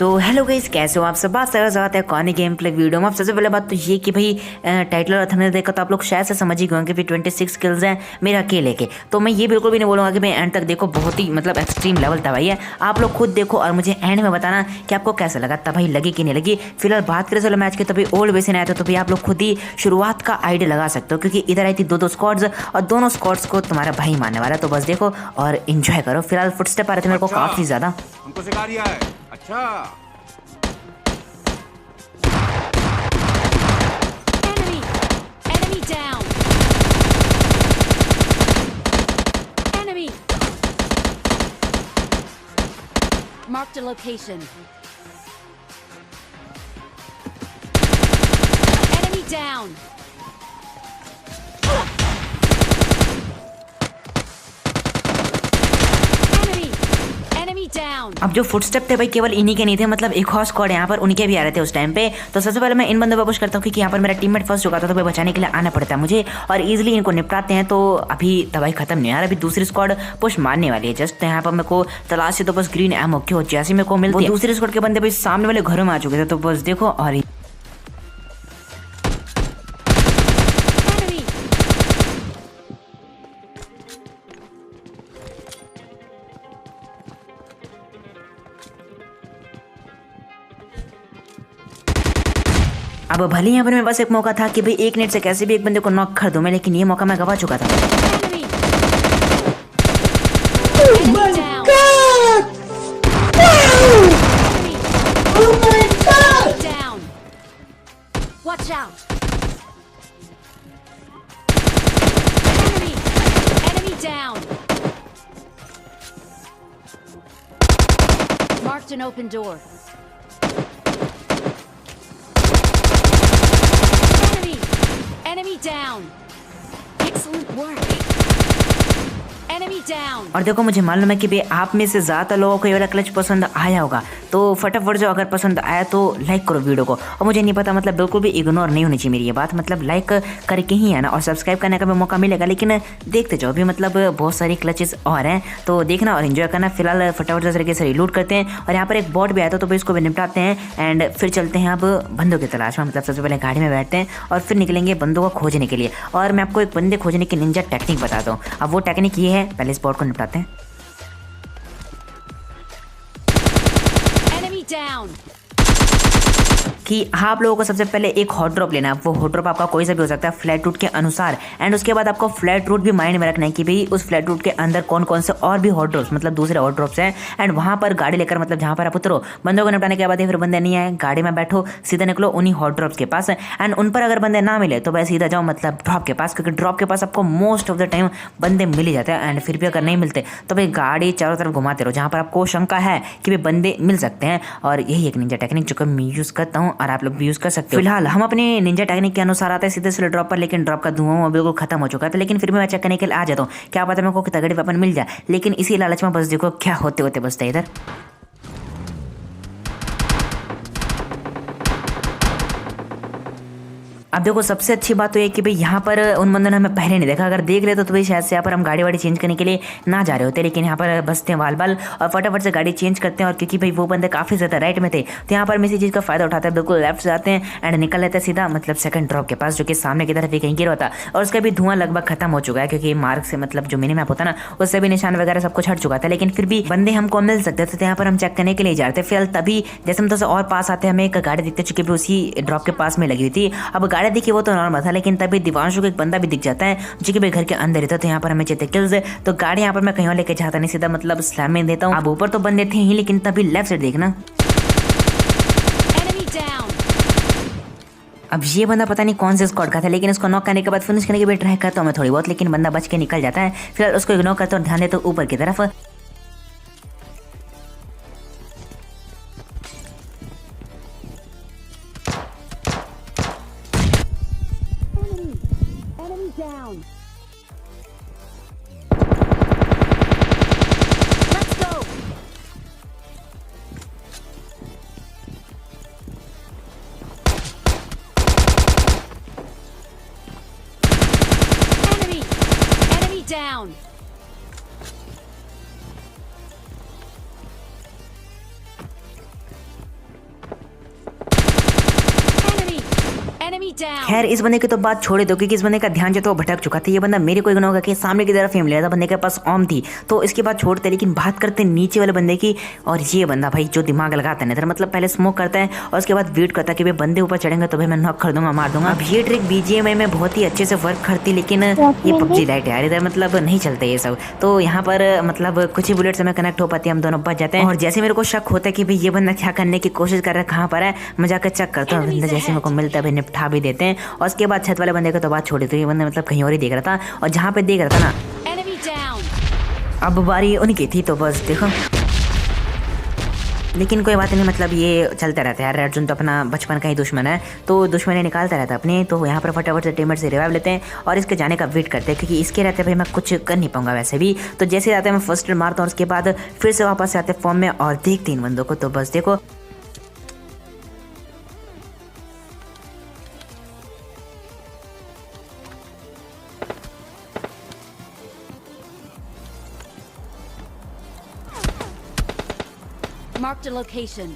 तो hello guys, कैसे हो आप सब। बात है कौन गेम प्ले वीडियो में। आप सबसे पहले बात तो ये कि भाई टाइटल और थंबनेल देखा तो आप लोग शायद से समझ ही गए होंगे कि 26 किल्स हैं मेरा अकेले के। तो मैं ये बिल्कुल भी नहीं बोलूँगा कि भाई एंड तक देखो, बहुत ही मतलब एक्सट्रीम लेवल था भाई है। आप लोग खुद देखो और मुझे एंड में बताना कि आपको कैसा लगा, तब भाई लगी कि नहीं लगी। फिलहाल बात करें चलो मैच के, तभी ओल्ड बेसिन आया था तो भाई आप लोग खुद ही शुरुआत का आइडिया लगा सकते हो, क्योंकि इधर आई थी दो स्क्वाड्स और दोनों स्क्वाड्स को तुम्हारा भाई मारने वाला है। तो बस देखो और इंजॉय करो। फिलहाल फुटस्टेप आ रहे थे मेरे को काफी ज्यादा। हमको सिखा रिया है। अच्छा down. Enemy. Marked a location. Enemy down. Enemy down. अब जो फुटस्टेप थे भाई केवल इन्हीं के नहीं थे, मतलब एक और स्क्वाड यहाँ पर उनके भी आ रहे थे उस टाइम पे। तो सबसे पहले मैं इन बंदों पर पुश करता हूँ क्योंकि यहाँ पर मेरा टीममेट फंस चुका था, तो भाई बचाने के लिए आना पड़ता है मुझे और इजीली इनको निपटाते हैं। तो अभी तबाही खत्म नहीं यार, अभी दूसरी स्क्वाड पुश मारने वाली है। जस्ट यहाँ पर मेरे को तलाश से तो बस ग्रीन एमो क्यों जैसे मेरे को मिलती है। दूसरी स्क्वाड के बंदे भाई सामने वाले घरों में आ चुके थे। तो बस देखो और अब भले यहाँ पर मेरे पास एक मौका था कि भाई एक नेट से कैसे भी एक बंदे को नॉक कर दूं मैं, लेकिन ये मौका मैं गवा चुका था। Marked an open door. Enemy down. Excellent work. Enemy down. और देखो मुझे मालूम है कि भाई आप में से ज़्यादा लोगों को ये वाला क्लच पसंद आया होगा, तो फटाफट जो अगर पसंद आया तो लाइक करो वीडियो को। और मुझे नहीं पता मतलब बिल्कुल भी इग्नोर नहीं होनी चाहिए मेरी ये बात, मतलब लाइक करके ही आना और सब्सक्राइब करने का भी मौका मिलेगा। लेकिन देखते जाओ अभी मतलब बहुत सारी क्लचेस और हैं, तो देखना और इन्जॉय करना। फिलहाल फटाफट से तरीके से रिलूट करते हैं और यहाँ पर एक बॉट भी आया था तो भाई इसको भी निपटाते हैं एंड फिर चलते हैं अब बंदों की तलाश में। मतलब सबसे पहले गाड़ी में बैठते हैं और फिर निकलेंगे बंदों को खोजने के लिए। और मैं आपको एक बंदे खोजने की निंजा टेक्निक बताता हूँ। अब वो टेक्निक ये है, पहले स्पॉट को निपटाते हैं। Down. कि आप लोगों को सबसे पहले एक हॉट ड्रॉप लेना है। वो हॉट ड्रॉप आपका कोई सा भी हो सकता है फ्लैट रूट के अनुसार। एंड उसके बाद आपको फ्लैट रूट भी माइंड में रखना है कि भाई उस फ्लैट रूट के अंदर कौन कौन से और भी हॉट ड्रॉप्स मतलब दूसरे हॉट ड्रॉप्स हैं। एंड वहां पर गाड़ी लेकर मतलब जहां पर आप उतरो, बंदों को निपटाने के बाद फिर बंदे नहीं आए, गाड़ी में बैठो, सीधा निकलो उन्हीं हॉट ड्रॉप्स के पास। एंड उन पर अगर बंदे ना मिले तो भाई सीधा जाओ मतलब ड्रॉप के पास, क्योंकि ड्रॉप के पास आपको मोस्ट ऑफ द टाइम बंदे मिल ही जाते हैं। एंड फिर भी अगर नहीं मिलते तो भाई गाड़ी चारों तरफ घुमाते रहो जहां पर आपको शंका है कि भाई बंदे मिल सकते हैं। और यही एक निंजा टेक्निक जो मैं यूज करता हूँ और आप लोग भी यूज कर सकते हो। फिलहाल हम अपने निंजा टेक्निक के अनुसार आते हैं सीधे से ड्रॉप पर, लेकिन ड्रॉप का धुआं बिल्कुल खत्म हो चुका था। लेकिन फिर भी मैं चेक करने के लिए आ जाता हूँ, क्या पता मेरे को तगड़ी वेपन मिल जाए। लेकिन इसी लालच में बस देखो क्या होते होते बसता है इधर। अब देखो सबसे अच्छी बात तो ये कि भाई यहाँ पर उन बंदों ने हमें पहले नहीं देखा। अगर देख रहे तो भाई शायद से यहाँ पर हम गाड़ी वाड़ी चेंज करने के लिए ना जा रहे होते, लेकिन यहाँ पर बसते हैं वाल बाल और फटाफट से गाड़ी चेंज करते हैं। और क्योंकि भाई वो बंदे काफ़ी ज़्यादा राइट में थे तो यहाँ पर मैं इसी चीज़ का फायदा उठाते हैं, बिल्कुल लेफ्ट से जाते हैं एंड निकल लेते हैं सीधा मतलब सेकंड ड्रॉप के पास, जो कि सामने की तरफ ही कहीं गिरा होता। और उसका भी धुआं लगभग खत्म हो चुका है, क्योंकि मार्क से मतलब जो मिनी मैप होता ना उससे भी निशान वगैरह सब कुछ हट चुका था। लेकिन फिर भी बंदे हमको मिल सकते थे, तो यहाँ पर हम चेक करने के लिए जा रहे थे। फिलहाल तभी जैसे हम तो और पास आते हमें एक गाड़ी दिखते, चुकी भी उसी ड्रॉप के पास में लगी हुई थी। अब गाड़ी दिखी वो तो नॉर्मल था, लेकिन तभी दिवांशु को एक बंदा भी दिख जाता है जो कि भाई घर के अंदर रहता। तो यहाँ पर हमें चेते किल्स है, तो गाड़ी यहाँ पर मैं कहीं और लेके जाता नहीं, सीधा मतलब स्लैम में देता हूँ। अब ऊपर तो बंदे थे ही, लेकिन तभी लेफ्ट साइड देखना। अब ये बंदा पता नहीं कौन से स्क्वाड का था, लेकिन उसको नॉक करने के बाद फिनिश करने की भी ट्राई करता हूँ मैं थोड़ी बहुत, लेकिन बंदा बच के निकल जाता है। फिलहाल उसको इग्नोर करता हूँ, ध्यान देता हूँ ऊपर की तरफ। Down. Enemy down. Enemy down. खैर इस बंदे की तो बात छोड़े दो, क्योंकि इस बंदे का ध्यान जो था वो भटक चुका था। ये बंदा मेरे को इग्नोर करके सामने की तरफ एम ले रहा था, बंदे के पास ऑम थी, तो इसके बाद छोड़ते। लेकिन बात करते नीचे वाले बंदे की, और ये बंदा भाई जो दिमाग लगाता है ना, मतलब पहले स्मोक करता है और उसके बाद वेट करता है कि भाई बंदे ऊपर चढ़ेंगे तो भाई मैं नॉक कर दूंगा, मार दूंगा। अब ये ट्रिक बीजीएमआई में बहुत ही अच्छे से वर्क करती, लेकिन ये पबजी लाइट यार इधर मतलब नहीं चलते ये सब। तो यहाँ पर मतलब कुछ ही बुलेट से मैं कनेक्ट हो पाती है, हम दोनों बच जाते हैं। और जैसे मेरे को शक होता है कि भाई ये बंदा क्या करने की कोशिश कर रहा है, कहाँ पर है, मैं जाकर चेक करता हूँ। बंदा जैसे मेरे को मिलता है भाई निपटा भी देते हैं। और उसके बाद छत वाले बंदे को तो बात छोड़ी, तो ये बंदा मतलब कहीं और ही देख रहा था, और जहाँ पे देख रहा था ना Enemy down. अब बारी उनकी थी, तो बस देखो। लेकिन कोई बात नहीं, मतलब ये चलता रहता है यार, रेड जोन तो अपना बचपन का ही दुश्मन है, तो दुश्मनी निकालता रहता है अपने। तो यहाँ पर फटाफट से टीममेट से रिवाइव लेते हैं और इसके जाने का वेट करते हैं, क्योंकि इसके रहते भाई मैं कुछ कर नहीं पाऊंगा वैसे भी। तो जैसे आते हैं मैं फर्स्ट मारता हूँ, उसके बाद फिर से वापस से आते फॉर्म में और देखते इन बंदों को। तो बस देखो Marked a location.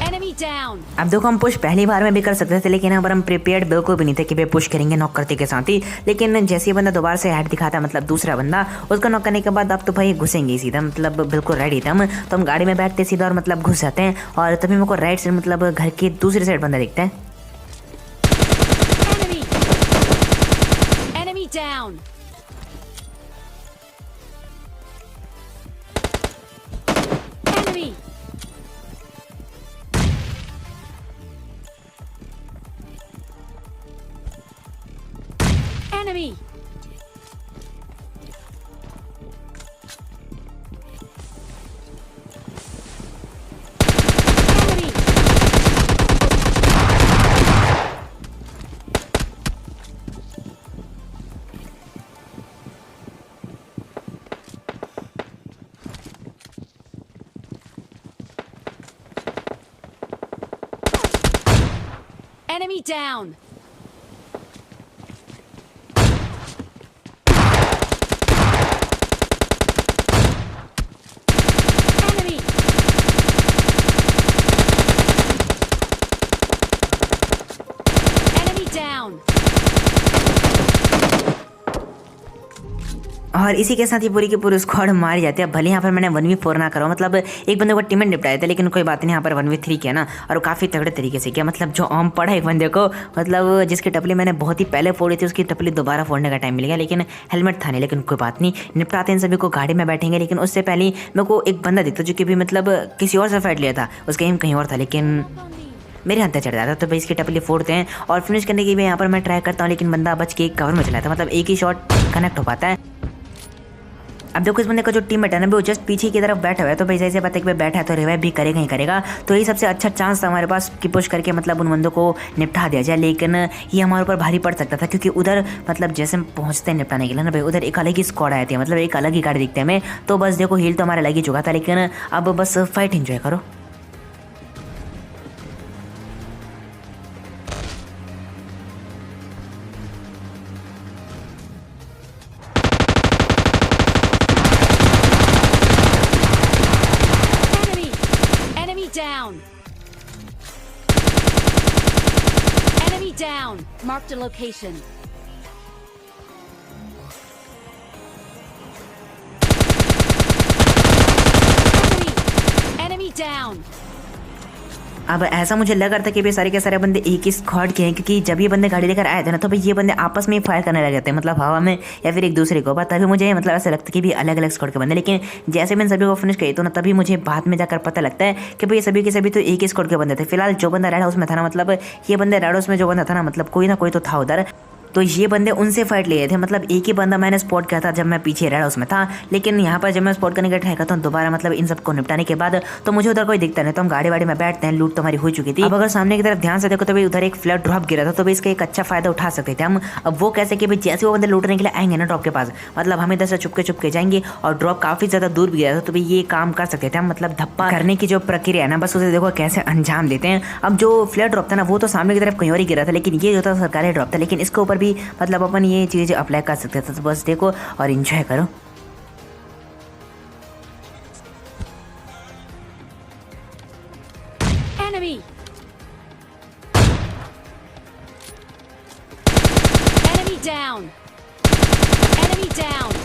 Enemy down. अब देखो हम पुश पहली बार में भी कर सकते थे, लेकिन यहाँ पर हम प्रिपेयर्ड बिल्कुल भी नहीं थे कि भाई पुश करेंगे नॉक करते के साथ ही। लेकिन जैसे ही बंदा दोबारा से हेड दिखाता है, मतलब दूसरा बंदा, उसका नॉक करने के बाद अब तो भाई घुसेंगे सीधा, मतलब बिल्कुल रेडी थे हम। तो हम गाड़ी में बैठते सीधा और मतलब घुस जाते हैं, और तभी मेरे को राइट से मतलब घर के दूसरी साइड बंदा दिखता है। Enemy. Enemy down. Enemy. Enemy. Enemy. Enemy down. Enemy. Enemy down. और इसी के साथ ही पूरी की पूरी स्क्वाड मारी जाती है। भले यहाँ पर मैंने 1v4 ना करो, मतलब एक बंदे को टीममेट निपटाया था, लेकिन कोई बात नहीं, यहाँ पर 1v3 किया ना, और वो काफ़ी तगड़े तरीके से किया। मतलब जो आम पड़ा एक बंदे को, मतलब जिसकी टपली मैंने बहुत ही पहले फोड़ी थी, उसकी टपली दोबारा फोड़ने का टाइम मिल गया, लेकिन हेलमेट था नहीं। लेकिन कोई बात नहीं, निपटाते हैं सभी को, गाड़ी में बैठेंगे। लेकिन उससे पहले मेरे को एक बंदा दिखता जो कि भी मतलब किसी और से फाइट लिया था, उसका एम कहीं और था, लेकिन मेरे हाथ चढ़ जाता। तो भाई इसकी टपली फोड़ते हैं और फिनिश करने की भी यहाँ पर मैं ट्राई करता हूँ, लेकिन बंदा बच के कवर में चला था, मतलब एक ही शॉट कनेक्ट हो पाता है। अब देखो इस बंदे का जो टीममेट है ना, वो जस्ट पीछे की तरफ बैठा हुआ है, तो भाई जैसे पता है कि भाई बैठा है तो रिवाइव भी करेगा ही करेगा। तो ये सबसे अच्छा चांस था हमारे पास कि पुश करके मतलब उन बंदों को निपटा दिया जाए। लेकिन ये हमारे ऊपर भारी पड़ सकता था, क्योंकि उधर मतलब जैसे हम पहुंचते हैं निपटाने के लिए ना भाई, उधर एक अलग ही स्क्वाड आती है, मतलब एक अलग ही गाड़ी दिखते हैं हमें। तो बस देखो हील तो हमारा लग ही चुका था, लेकिन अब बस फाइट एंजॉय करो। Enemy. Enemy down. Enemy down. Marked a location. Enemy. Enemy down. अब ऐसा मुझे लग रहा था कि भाई सारे के सारे बंदे एक ही स्क्वाड के हैं, क्योंकि जब ये बंदे गाड़ी लेकर आए थे ना, तो भाई ये बंदे आपस में ही फायर करने लगे थे, मतलब हवा में या फिर एक दूसरे को। तभी मुझे मतलब ऐसा लगता कि भी अलग अलग स्क्वाड के बंदे। लेकिन जैसे मैंने सभी को फिनिश किया तो ना, तभी मुझे बाद में जाकर पता लगता है कि भाई सभी के सभी तो एक ही स्क्वाड के बंदे थे। फिलहाल जो बंदा रेड हाउस में था ना, मतलब ये बंदे रेड हाउस में जो बंदा था ना, मतलब कोई ना कोई तो था उधर। तो ये बंदे उनसे फाइट लिए थे, मतलब एक ही बंदा मैंने स्पॉट किया था जब मैं पीछे रेड हाउस में था। लेकिन यहाँ पर जब मैं स्पॉट करने का ट्राई करता हूँ दोबारा, मतलब इन सबको निपटाने के बाद, तो मुझे उधर कोई दिखता नहीं। तो हम गाड़ी वाड़ी में बैठते हैं, लूट तो हमारी हो चुकी थी। अब अगर सामने की तरफ ध्यान से देखो तो भाई उधर एक फ्लड ड्रॉप गिरा था, तो भाई इसका एक अच्छा फायदा उठा सकते थे हम। अब वो कैसे कि भाई जैसे वो बंदे लूटने के लिए आएंगे ना ड्रॉप के पास, मतलब हम इधर से चुपके जाएंगे, और ड्रॉप काफी ज्यादा दूर भी गिरा था, तो भाई ये काम कर सकते थे हम। मतलब धप्पा करने की जो प्रक्रिया है ना, बस उसे देखो कैसे अंजाम देते हैं। अब जो फ्लड ड्रॉप था ना, वो तो सामने की तरफ कहीं और ही गिरा था, लेकिन ये जो था सरकारी ड्रॉप था। लेकिन इसके ऊपर भी मतलब अपन ये चीज़ अप्लाई कर सकते थे। तो बस देखो और एंजॉय करो। Enemy! Enemy down! Enemy down!